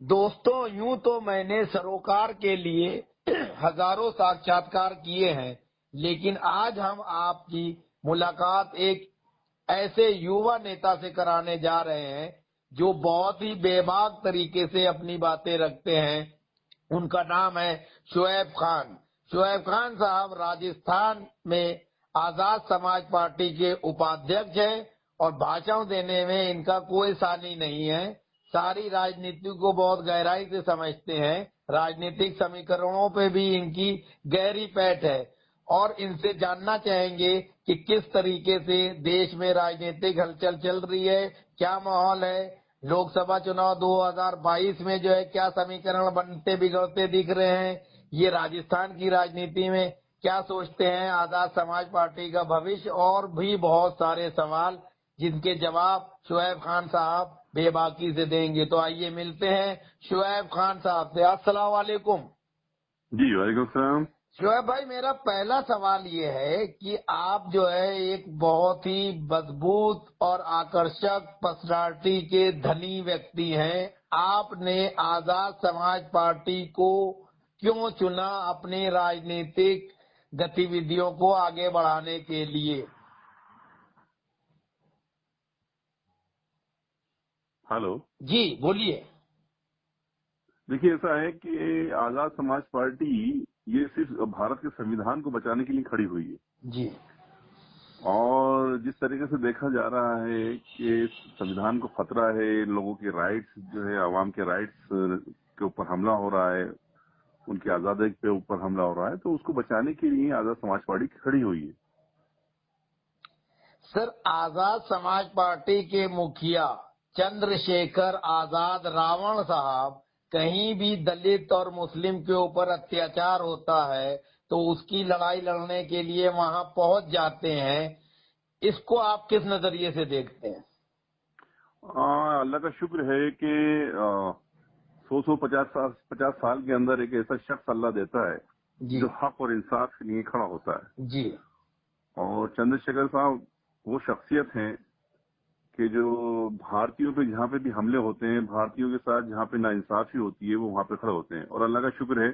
दोस्तों, यूं तो मैंने सरोकार के लिए हजारों साक्षात्कार किए हैं, लेकिन आज हम आपकी मुलाकात एक ऐसे युवा नेता से कराने जा रहे हैं जो बहुत ही बेबाक तरीके से अपनी बातें रखते हैं। उनका नाम है शुएब खान। शुएब खान साहब राजस्थान में आजाद समाज पार्टी के उपाध्यक्ष हैं और भाषण देने में इनका कोई सानी नहीं है। सारी राजनीति को बहुत गहराई से समझते हैं। राजनीतिक समीकरणों पे भी इनकी गहरी पैठ है और इनसे जानना चाहेंगे कि किस तरीके से देश में राजनीतिक हलचल चल रही है, क्या माहौल है। लोकसभा चुनाव 2022 में जो है क्या समीकरण बनते बिगड़ते दिख रहे हैं, ये राजस्थान की राजनीति में क्या सोचते हैं, आजाद समाज पार्टी का भविष्य और भी बहुत सारे सवाल जिनके जवाब शुएब खान साहब बेबाकी से देंगे। तो आइए मिलते हैं शुएब खान साहब से। अस्सलाम वालेकुम। जी वालेकुम सलाम। शुएब भाई, मेरा पहला सवाल ये है कि आप जो है एक बहुत ही मजबूत और आकर्षक पर्सनालिटी के धनी व्यक्ति हैं। आपने आजाद समाज पार्टी को क्यों चुना अपनी राजनीतिक गतिविधियों को आगे बढ़ाने के लिए? हेलो। जी बोलिए। देखिए, ऐसा है कि आजाद समाज पार्टी ये सिर्फ भारत के संविधान को बचाने के लिए खड़ी हुई है। जी। और जिस तरीके से देखा जा रहा है कि संविधान को खतरा है, लोगों के राइट्स जो है, आवाम के राइट्स के ऊपर हमला हो रहा है, उनकी आजादी के ऊपर हमला हो रहा है, तो उसको बचाने के लिए आजाद समाज पार्टी खड़ी हुई है। सर, आजाद समाज पार्टी के मुखिया चंद्रशेखर आजाद रावण साहब कहीं भी दलित और मुस्लिम के ऊपर अत्याचार होता है तो उसकी लड़ाई लड़ने के लिए वहां पहुंच जाते हैं। इसको आप किस नजरिए से देखते हैं? अल्लाह का शुक्र है कि 150 साल के अंदर एक ऐसा शख्स अल्लाह देता है जी। जो हक और इंसाफ के लिए खड़ा होता है। जी। और चंद्रशेखर साहब वो शख्सियत हैं कि जो भारतीयों पे जहाँ पे भी हमले होते हैं, भारतीयों के साथ जहाँ पे नाइंसाफी होती है, वो वहाँ पे खड़े होते हैं। और अल्लाह का शुक्र है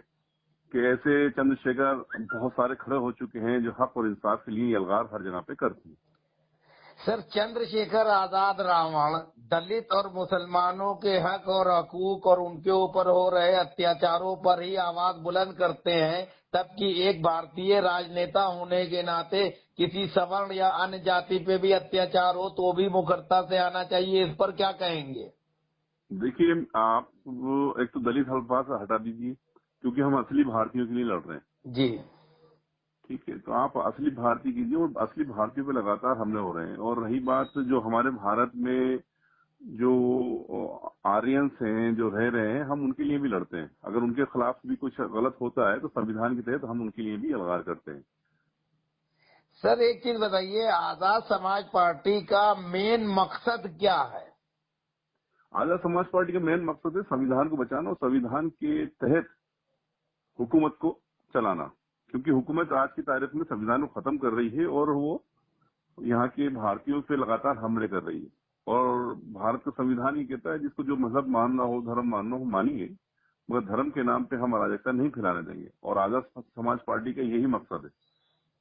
कि ऐसे चंद्रशेखर बहुत सारे खड़े हो चुके हैं जो हक और इंसाफ के लिए यलगार हर जगह पे करते हैं। सर, चंद्रशेखर आजाद रावण दलित और मुसलमानों के हक और हकूक और उनके ऊपर हो रहे अत्याचारों पर ही आवाज बुलंद करते हैं, तबकि एक भारतीय राजनेता होने के नाते किसी सवर्ण या अन्य जाति पे भी अत्याचार हो तो भी मुखरता से आना चाहिए। इस पर क्या कहेंगे? देखिए, आप एक तो दलित हल्फा से हटा दीजिए, क्योंकि हम असली भारतीयों के लिए लड़ रहे हैं। जी। ठीक है, तो आप असली भारतीय कीजिए, और असली भारतीयों पे लगातार हमले हो रहे हैं। और रही बात जो हमारे भारत में जो आर्यंस हैं जो रह रहे हैं, हम उनके लिए भी लड़ते हैं। अगर उनके खिलाफ भी कुछ गलत होता है तो संविधान के तहत हम उनके लिए भी अलगार करते हैं। सर, एक चीज बताइए, आजाद समाज पार्टी का मेन मकसद क्या है? आजाद समाज पार्टी का मेन मकसद है संविधान को बचाना और संविधान के तहत हुकूमत को चलाना। क्योंकि हुकूमत आज की तारीख में संविधान को खत्म कर रही है और वो यहाँ के भारतीयों पे लगातार हमले कर रही है। और भारत का संविधान ये कहता है जिसको जो मजहब मानना हो, धर्म मानना हो, मानिए, मगर धर्म के नाम पे हम अराजकता नहीं फैलाने देंगे। और आजाद समाज पार्टी का यही मकसद है।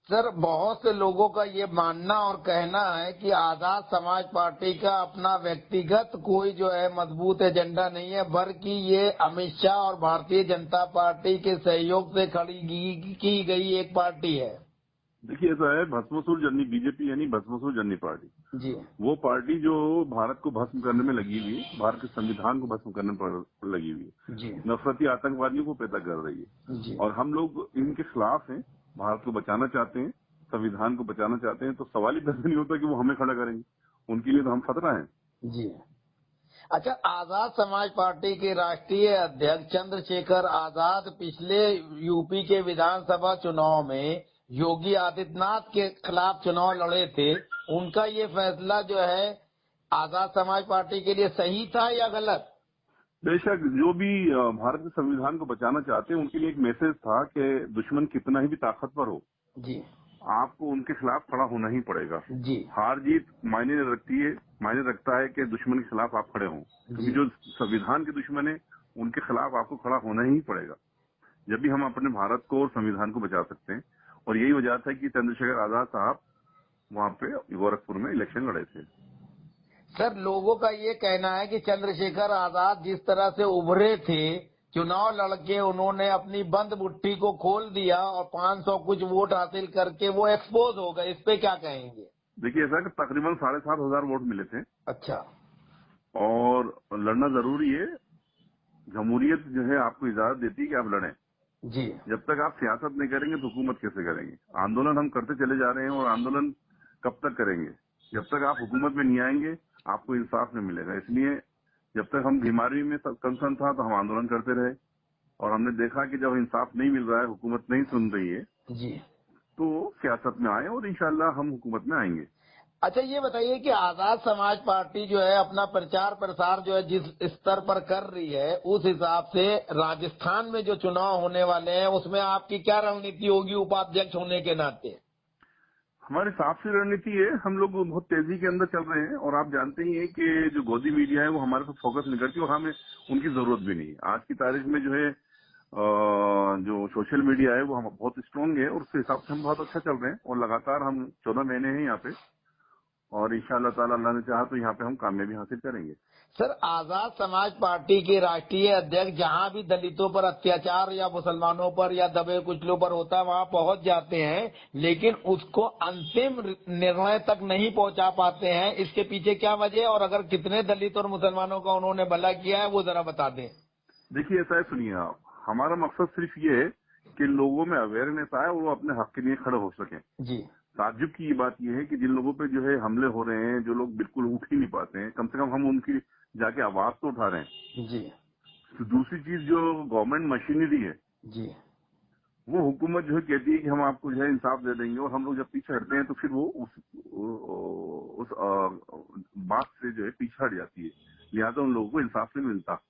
सर, बहुत से लोगों का ये मानना और कहना है कि आजाद समाज पार्टी का अपना व्यक्तिगत कोई जो है मजबूत एजेंडा नहीं है, बल्कि ये अमित शाह और भारतीय जनता पार्टी के सहयोग से खड़ी की गई एक पार्टी है। देखिए, ऐसा है, भस्मासुर जर्नी बीजेपी यानी भस्मासुर जर्नी पार्टी, जी। वो पार्टी जो भारत को भस्म करने में लगी हुई है, भारत के संविधान को भस्म करने पर लगी हुई है, जी। नफरती आतंकवादियों को पैदा कर रही है। जी। और हम लोग इनके खिलाफ हैं, भारत को बचाना चाहते हैं, संविधान को बचाना चाहते हैं। तो सवाल ही पैदा नहीं होता कि वो हमें खड़ा करेंगे, उनके लिए तो हम खतरा है। जी। अच्छा, आजाद समाज पार्टी के राष्ट्रीय अध्यक्ष चंद्रशेखर आजाद पिछले यूपी के विधानसभा चुनाव में योगी आदित्यनाथ के खिलाफ चुनाव लड़े थे। उनका ये फैसला जो है आजाद समाज पार्टी के लिए सही था या गलत? बेशक, जो भी भारत के संविधान को बचाना चाहते हैं उनके लिए एक मैसेज था कि दुश्मन कितना ही भी ताकतवर हो, जी। आपको उनके खिलाफ खड़ा होना ही पड़ेगा। जी। हार जीत मायने नहीं रखती है, मायने रखता है कि दुश्मन के खिलाफ आप खड़े हों। क्योंकि जी। जो संविधान के दुश्मन है उनके खिलाफ आपको खड़ा होना ही पड़ेगा, जब भी हम अपने भारत को और संविधान को बचा सकते हैं। और यही वजह था कि चंद्रशेखर आजाद साहब वहाँ पे गोरखपुर में इलेक्शन लड़े थे। सर, लोगों का ये कहना है कि चंद्रशेखर आजाद जिस तरह से उभरे थे, चुनाव लड़के उन्होंने अपनी बंद मुट्ठी को खोल दिया और 500 कुछ वोट हासिल करके वो एक्सपोज हो गए, इस पे क्या कहेंगे? देखिए, ऐसा कि तकरीबन 7,500 वोट मिले थे। अच्छा। और लड़ना जरूरी है। जमहूरियत जो है आपको इजाजत देती है कि आप लड़ें। जी। जब तक आप सियासत नहीं करेंगे तो हुकूमत कैसे करेंगे? आंदोलन हम करते चले जा रहे हैं, और आंदोलन कब तक करेंगे? जब तक आप हुकूमत में नहीं आएंगे आपको इंसाफ नहीं मिलेगा। इसलिए जब तक हम बीमारी में कंसर्न था तो हम आंदोलन करते रहे, और हमने देखा कि जब इंसाफ नहीं मिल रहा है, हुकूमत नहीं सुन रही है, जी। तो सियासत में आए और इंशाल्लाह हम हुकूमत में आएंगे। अच्छा, ये बताइए कि आजाद समाज पार्टी जो है अपना प्रचार प्रसार जो है जिस स्तर पर कर रही है, उस हिसाब से राजस्थान में जो चुनाव होने वाले हैं उसमें आपकी क्या रणनीति होगी उपाध्यक्ष होने के नाते? हमारी साफ सी रणनीति है। हम लोग बहुत तेजी के अंदर चल रहे हैं, और आप जानते ही हैं कि जो गोदी मीडिया है वो हमारे पर फोकस नहीं करती, और हमें उनकी जरूरत भी नहीं। आज की तारीख में जो है जो सोशल मीडिया है वो हम बहुत स्ट्रांग है, और उस हिसाब से हम बहुत अच्छा चल रहे हैं। और लगातार हम 14 महीने हैं यहाँ पे, और इंशाअल्लाह ताला अल्लाह ने चाहा तो यहाँ पे हम कामयाबी हासिल करेंगे। सर, आजाद समाज पार्टी के राष्ट्रीय अध्यक्ष जहां भी दलितों पर अत्याचार या मुसलमानों पर या दबे कुचलों पर होता है वहां पहुंच जाते हैं, लेकिन उसको अंतिम निर्णय तक नहीं पहुंचा पाते हैं। इसके पीछे क्या वजह है, और अगर कितने दलित और मुसलमानों का उन्होंने भला किया है वो जरा बता दें। देखिए, ऐसा है, सुनिए आप, हमारा मकसद सिर्फ ये है कि लोगों में अवेयरनेस आए और वो अपने हक के लिए खड़े हो सकें। जी। ताज्जुब की ये बात यह है कि जिन लोगों पे जो है हमले हो रहे हैं, जो लोग बिल्कुल उठ ही नहीं पाते हैं, कम से कम हम उनकी जाके आवाज तो उठा रहे हैं। जी। तो दूसरी चीज, जो गवर्नमेंट मशीनरी है, जी। वो हुकूमत जो है कहती है कि हम आपको जो है इंसाफ दे देंगे, और हम लोग जब पीछे हटते हैं तो फिर वो उस बात से जो है पीछे हट जाती है। लिहाजा उन लोगों को इंसाफ नहीं मिलता।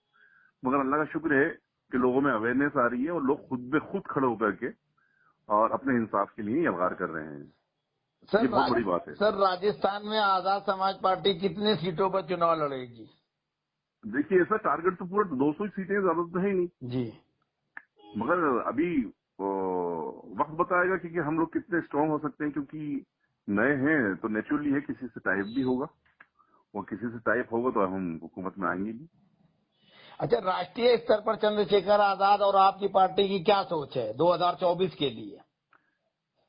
मगर अल्लाह का शुक्र है कि लोगों में अवेयरनेस आ रही है, और लोग खुद ब खुद खड़े होकर के और अपने इंसाफ के लिए यलगार कर रहे हैं। ये बहुत बड़ी बात है। सर, राजस्थान में आजाद समाज पार्टी कितने सीटों पर चुनाव लड़ेगी? देखिए, ऐसा टारगेट तो पूरा 200 सीटें, ज्यादा तो है ही नहीं। जी। मगर अभी वक्त बताएगा कि हम लोग कितने स्ट्रांग हो सकते हैं, क्योंकि नए हैं तो नेचुरली है, किसी से टाइप भी होगा, और किसी से टाइप होगा तो हम हुकूमत में आएंगे भी। अच्छा, राष्ट्रीय स्तर पर चंद्रशेखर आजाद और आपकी पार्टी की क्या सोच है 2024 के लिए?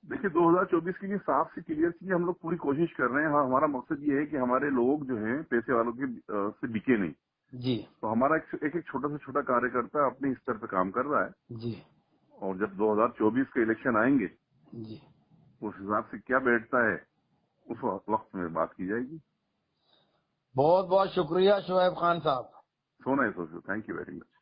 देखिए, 2024 के लिए साफ से क्लियर चीज हम लोग पूरी कोशिश कर रहे हैं। हाँ, हमारा मकसद ये है कि हमारे लोग जो हैं पैसे वालों के से बिके नहीं। जी। तो हमारा एक छोटा से छोटा कार्यकर्ता अपने स्तर पे काम कर रहा है, जी। और जब 2024 के इलेक्शन आएंगे जी। उस हिसाब से क्या बैठता है उस वक्त में बात की जाएगी। बहुत बहुत शुक्रिया शोएब खान साहब। सोना है, सोचो। Thank you very much.